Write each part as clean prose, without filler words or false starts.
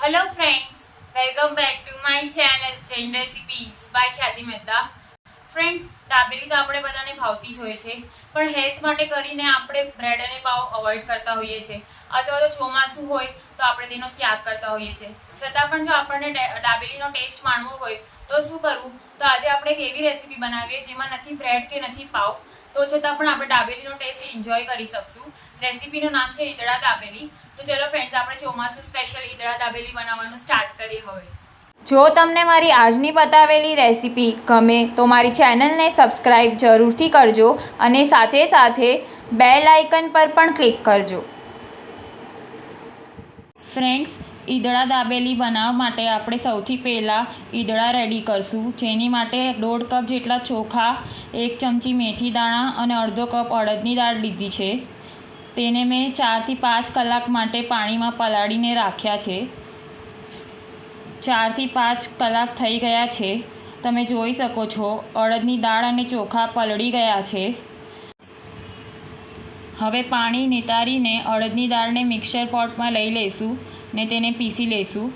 Hello friends, welcome back to my channel Jain Recipes by ખ્યાતિ Mehta. Friends, dabeli તો આપણે બધાને ભાવતી જ હોય છે, પણ હેલ્થ માટે કરીને આપણે બ્રેડ અને પાવ અવોઇડ કરતા હોઈએ છીએ, અથવા તો ચોમાસું હોય તો આપણે તેનો ત્યાગ કરતા હોઈએ છીએ. છતાં પણ જો આપણને દાબેલીનો ટેસ્ટ માણવો હોય તો શું કરવું? તો આજે આપણે એક એવી રેસીપી બનાવીએ જેમાં નથી બ્રેડ કે નથી પાવ, તો છતાં પણ આપણે દાબેલીનો ટેસ્ટ એન્જોય કરી શકશું. રેસીપીનું નામ છે ઈદડા દાબેલી. તો ચલો ફ્રેન્ડ્સ, આપણે ચોમાસું સ્પેશિયલ ઈદડા દાબેલી બનાવવાનું સ્ટાર્ટ કરીએ હવે. જો તમને મારી આજની બતાવેલી રેસીપી ગમે તો મારી ચેનલને સબસ્ક્રાઈબ જરૂરથી કરજો અને સાથે સાથે બેલ આઇકન પર પણ ક્લિક કરજો. ફ્રેન્ડ્સ, ઈદડા દાબેલી બનાવવા માટે આપણે સૌથી પહેલાં ઈદડા રેડી કરશું. જેની માટે 1.5 કપ જેટલા ચોખા, 1 ચમચી મેથી દાણા અને અડધો કપ અડદની દાળ લીધી છે. તેને મેં 4 થી 5 કલાક માટે પાણીમાં પલાળીને રાખ્યા છે. 4 થી 5 કલાક થઈ ગયા છે. તમે જોઈ શકો છો અડદની દાળ અને ચોખા પલળી ગયા છે. હવે પાણી નિતારીને અડદની દાળને મિક્સર પોટમાં લઈ લઈશું ને તેને પીસી લઈશું.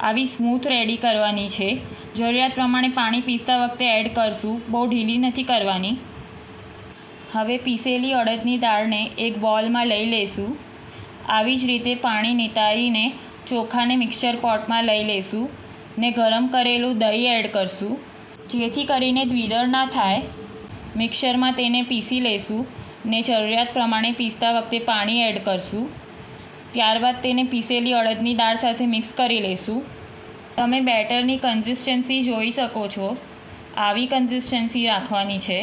આવી સ્મૂથ રેડી કરવાની છે. જરૂરિયાત પ્રમાણે પાણી પીસતા વખતે એડ કરશું, બહુ ઢીલી નથી કરવાની. હવે પીસેલી અડદની દાળને એક બોલમાં લઈ લઈશું. આવી જ રીતે પાણી નિતારીને ચોખાને મિક્સર પોટમાં લઈ લઈશું ને ગરમ કરેલું દહીં એડ કરશું, જેથી કરીને દ્વિદળ ના થાય. મિક્સરમાં તેને પીસી લઈશું ને જરૂરિયાત પ્રમાણે પીસતા વખતે પાણી એડ કરશું. ત્યારબાદ તેને પીસેલી અડદની દાળ સાથે મિક્સ કરી લઈશું. તમે બેટરની કન્સિસ્ટન્સી જોઈ શકો છો, આવી કન્સિસ્ટન્સી રાખવાની છે.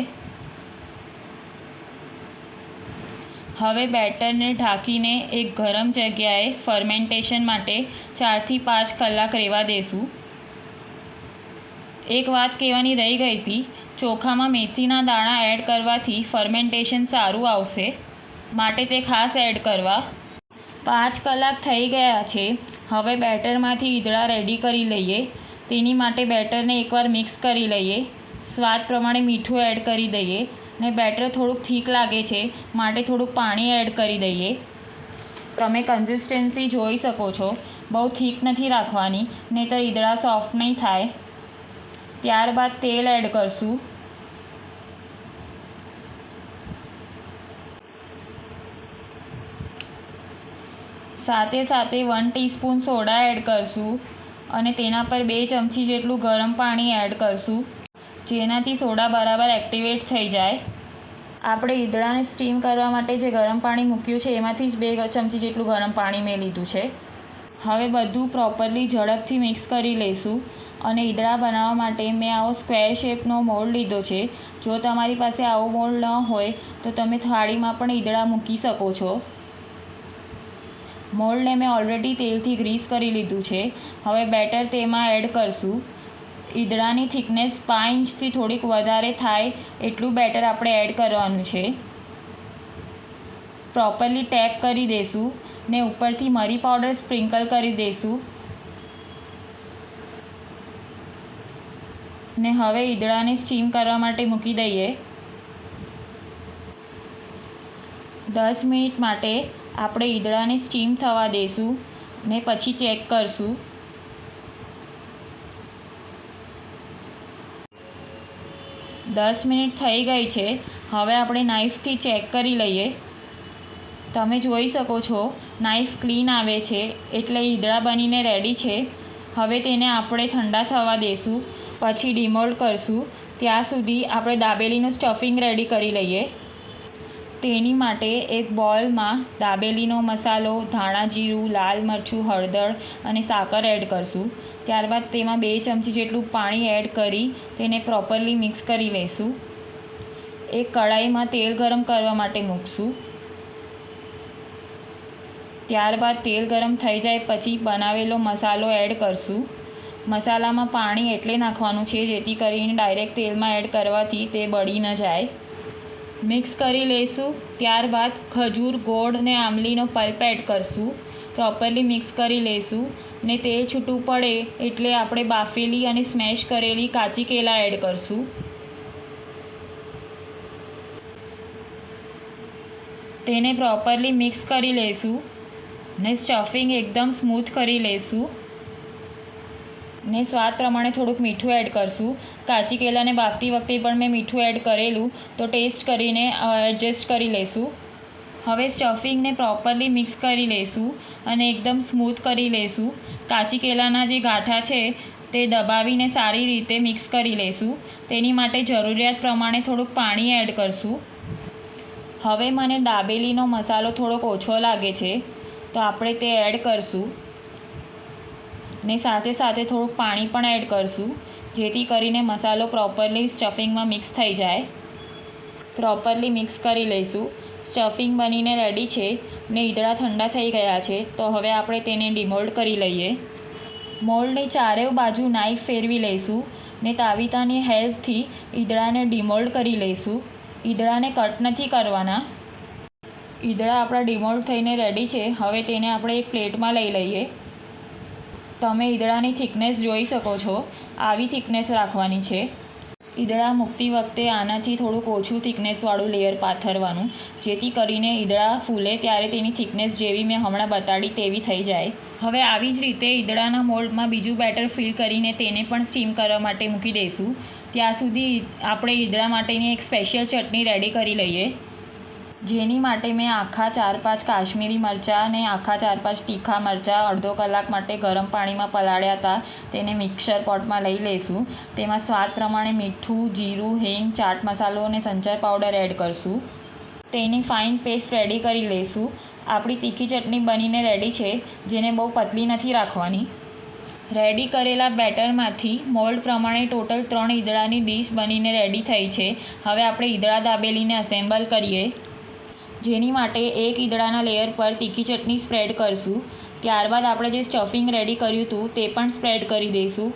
હવે બેટરને ઢાંકીને એક ગરમ જગ્યાએ ફર્મેન્ટેશન માટે 4 થી 5 કલાક રહેવા દેશું. એક વાત કહેવાની રહી ગઈ હતી, ચોખામાં મેથીના દાણા એડ કરવાથી ફર્મેન્ટેશન સારું આવશે, માટે તે ખાસ એડ કરવા. 5 કલાક થઈ ગયા છે. હવે બેટરમાંથી ઈદડા રેડી કરી લઈએ. તેની માટે બેટરને એકવાર મિક્સ કરી લઈએ. સ્વાદ પ્રમાણે મીઠું એડ કરી દઈએ ને બેટર થોડુંક થીક લાગે છે, માટે થોડુંક પાણી એડ કરી દઈએ. તમે કન્સિસ્ટન્સી જોઈ શકો છો, બહુ થીક નથી રાખવાની, નહીંતર ઈદડા સોફ્ટ નહીં થાય. ત્યારબાદ તેલ એડ કરશું. સાથે સાથે 1 ટીસ્પૂન સોડા એડ કરશું અને તેના પર 2 ચમચી જેટલું ગરમ પાણી એડ કરશું, જેનાથી સોડા બરાબર એક્ટિવેટ થઈ જાય. આપણે ઈદડાને સ્ટીમ કરવા માટે જે ગરમ પાણી મૂક્યું છે એમાંથી જ 2 ચમચી જેટલું ગરમ પાણી મેં લીધું છે. હવે બધું પ્રોપરલી ઝડપથી મિક્સ કરી લઈશું અને ઈદડા બનાવવા માટે મેં આવો સ્ક્વેર શેપનો મોલ્ડ લીધો છે. જો તમારી પાસે આવો મોલ્ડ ન હોય તો તમે થાળીમાં પણ ઈદડા મૂકી શકો છો. મોલ્ડને મેં ઓલરેડી તેલથી ગ્રીસ કરી લીધું છે. હવે બેટર તેમાં એડ કરશું. ઈદડાની થિકનેસ 5 ઇંચથી થોડીક વધારે થાય એટલું બેટર આપણે એડ કરવાનું છે. પ્રોપરલી ટેપ કરી દઈશું ને ઉપરથી મરી પાવડર સ્પ્રિંકલ કરી દઈશું ને હવે ઈદડાને સ્ટીમ કરવા માટે મૂકી દઈએ. 10 મિનિટ માટે આપણે ઈદડાને સ્ટીમ થવા દઈશું ને પછી ચેક કરશું. 10 મિનિટ થઈ ગઈ છે. હવે આપણે નાઇફથી ચેક કરી લઈએ. તમે જોઈ શકો છો નાઇફ ક્લીન આવે છે, એટલે ઈદડા બનીને રેડી છે. હવે તેને આપણે ઠંડા થવા દઈશું, પછી ડિમોલ્ડ કરશું. ત્યાં સુધી આપણે દાબેલીનું સ્ટફિંગ રેડી કરી લઈએ. તેની માટે એક બોલમાં દાબેલીનો મસાલો, ધાણા જીરું, લાલ મરચું, હળદર અને સાકર એડ કરશું. ત્યારબાદ તેમાં 2 ચમચી જેટલું પાણી એડ કરી તેને પ્રોપરલી મિક્સ કરી લઈશું. એક કઢાઈમાં તેલ ગરમ કરવા માટે મૂકશું. ત્યારબાદ તેલ ગરમ થઈ જાય પછી બનાવેલો મસાલો એડ કરશું. મસાલામાં પાણી એટલે નાખવાનું છે જેથી કરીને ડાયરેક્ટ તેલમાં એડ કરવાથી તે બળી ન જાય. મિક્સ કરી લઈશું. ત્યારબાદ ખજૂર, ગોળ ને આમલીનો પલ્પ એડ કરશું. પ્રોપરલી મિક્સ કરી લઈશું ને તેલ છૂટું પડે એટલે આપણે બાફેલી અને સ્મેશ કરેલી કાચી કેળા એડ કરશું. તેને પ્રોપરલી મિક્સ કરી લઈશું. ને સ્ટફિંગ એકદમ સ્મૂથ કરી લઈશું ને સ્વાદ પ્રમાણે થોડુંક મીઠું એડ કરશું. કાચી કેળાને બાફતી વખતે પણ મેં મીઠું એડ કરેલું, તો ટેસ્ટ કરીને એડજસ્ટ કરી લઈશું. હવે સ્ટફિંગને પ્રોપરલી મિક્સ કરી લઈશું અને એકદમ સ્મૂથ કરી લઈશું. કાચી કેળાના જે ગાંઠા છે તે દબાવીને સારી રીતે મિક્સ કરી લઈશું. તેની માટે જરૂરિયાત પ્રમાણે થોડુંક પાણી એડ કરશું. હવે મને દાબેલીનો મસાલો થોડોક ઓછો લાગે છે, તો આપણે તે એડ કરશું ને સાથે સાથે થોડુંક પાણી પણ એડ કરશું, જેથી કરીને મસાલો પ્રોપરલી સ્ટફિંગમાં મિક્સ થઈ જાય. પ્રોપરલી મિક્સ કરી લઈશું. સ્ટફિંગ બનીને રેડી છે ને ઈદળા ઠંડા થઈ ગયા છે, તો હવે આપણે તેને ડિમોલ્ડ કરી લઈએ. મોલ્ડની ચારેય બાજુ નાઈફ ફેરવી લઈશું ને તાવીતાની હેલ્પથી ઈદળાને ડિમોલ્ડ કરી લઈશું. ઈદળાને કટ નથી કરવાના. ઈદળા આપણા ડિમોલ્ડ થઈને રેડી છે. હવે તેને આપણે એક પ્લેટમાં લઈ લઈએ. તમે ઈદળાની થિકનેસ જોઈ શકો છો, આવી થિકનેસ રાખવાની છે. ઈદળા મૂકતી વખતે આનાથી થોડુંક ઓછું થિકનેસવાળું લેયર પાથરવાનું, જેથી કરીને ઈદળા ફૂલે ત્યારે તેની થિકનેસ જેવી મેં હમણાં બતાડી તેવી થઈ જાય. હવે આવી જ રીતે ઈદળાના મોલ્ડમાં બીજું બેટર ફિલ કરીને તેને પણ સ્ટીમ કરવા માટે મૂકી દઈશું. ત્યાં સુધી આપણે ઈદળા માટેની એક સ્પેશિયલ ચટણી રેડી કરી લઈએ, જેની માટે મેં આખા 4-5 કાશ્મીરી મરચાં અને આખા 4-5 તીખા મરચાં અડધો કલાક માટે ગરમ પાણીમાં પલાળ્યા હતા. તેને મિક્સર પોટમાં લઈ લઈશું. તેમાં સ્વાદ પ્રમાણે મીઠું, જીરું, હિંગ, ચાટ મસાલો અને સંચર પાવડર એડ કરશું. તેની ફાઇન પેસ્ટ રેડી કરી લઈશું. આપણી તીખી ચટણી બનીને રેડી છે, જેને બહુ પતલી નથી રાખવાની. રેડી કરેલા બેટરમાંથી મોલ્ડ પ્રમાણે ટોટલ 3 ઈદળાની ડીશ બનીને રેડી થઈ છે. હવે આપણે ઈદળા દાબેલીને અસેમ્બલ કરીએ, જેની માટે એક ઈદળાના લેયર પર તીખી ચટણી સ્પ્રેડ કરશું. ત્યારબાદ આપણે જે સ્ટફિંગ રેડી કર્યું હતું તે પણ સ્પ્રેડ કરી દઈશું.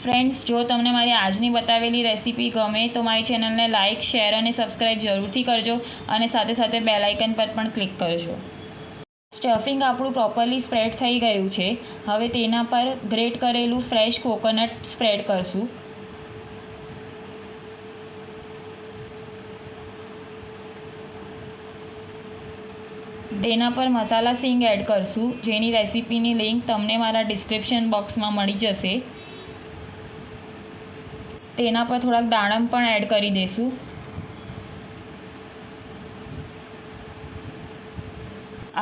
ફ્રેન્ડ્સ, જો તમને મારી આજની બતાવેલી રેસીપી ગમે તો મારી ચેનલને લાઇક, શેર અને સબસ્ક્રાઈબ જરૂરથી કરજો અને સાથે સાથે બેલ આઇકન પર પણ ક્લિક કરજો. સ્ટફિંગ આપણું પ્રોપરલી સ્પ્રેડ થઈ ગયું છે. હવે તેના પર ગ્રેટ કરેલું ફ્રેશ કોકોનટ સ્પ્રેડ કરશું. તેના પર મસાલા સિંગ એડ કરશું, જેની રેસીપીની લિંક તમને મારા ડિસ્ક્રિપ્શન બોક્સમાં મળી જશે. તેના પર થોડાક દાડમ પણ એડ કરી દઈશું.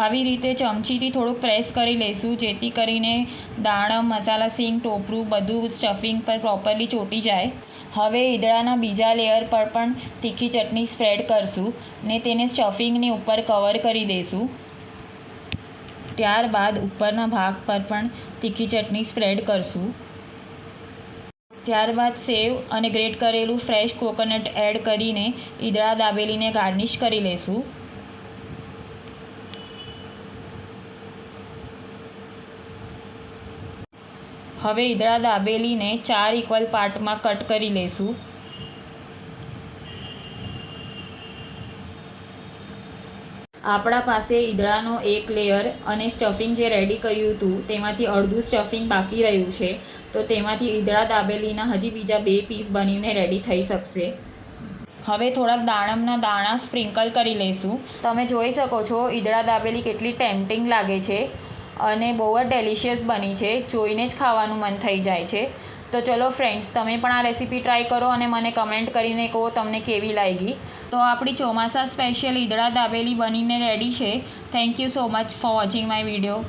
આવી રીતે ચમચીથી થોડુંક પ્રેસ કરી લઈશું, જેથી કરીને દાડમ, મસાલા સિંગ, ટોપરું બધું સ્ટફિંગ પર પ્રોપરલી ચોંટી જાય. હવે ઈદળાના બીજા લેયર પર પણ તીખી ચટણી સ્પ્રેડ કરશું ને તેને સ્ટફિંગની ઉપર કવર કરી દઈશું. ત્યારબાદ ઉપરના ભાગ પર પણ તીખી ચટણી સ્પ્રેડ કરશું. ત્યારબાદ સેવ અને ગ્રેટ કરેલું ફ્રેશ કોકોનટ એડ કરીને ઈદળા દાબેલીને ગાર્નિશ કરી લઈશું. હવે ઈદળા દાબેલીને 4 ઇક્વલ પાર્ટમાં કટ કરી લઈશું. આપણા પાસે ઈદળાનો એક લેયર અને સ્ટફિંગ જે રેડી કર્યું હતું તેમાંથી અડધું સ્ટફિંગ બાકી રહ્યું છે, તો તેમાંથી ઈદળા દાબેલીના હજી બીજા 2 પીસ બનીને રેડી થઈ શકશે. હવે થોડાક દાડમના દાણા સ્પ્રિંકલ કરી લઈશું. તમે જોઈ શકો છો ઈદળા દાબેલી કેટલી ટેમ્પટિંગ લાગે છે અને બહુ જ ડેલિશિયસ બની છે. જોઈને જ ખાવાનું મન થઈ જાય છે. તો ચલો ફ્રેન્ડ્સ, તમે પણ આ રેસીપી ટ્રાય કરો અને મને કમેન્ટ કરીને કહો તમને કેવી લાગી. તો આપણી ચોમાસા સ્પેશિયલ ઈદળા દાબેલી બનીને રેડી છે. Thank you so much for watching my video.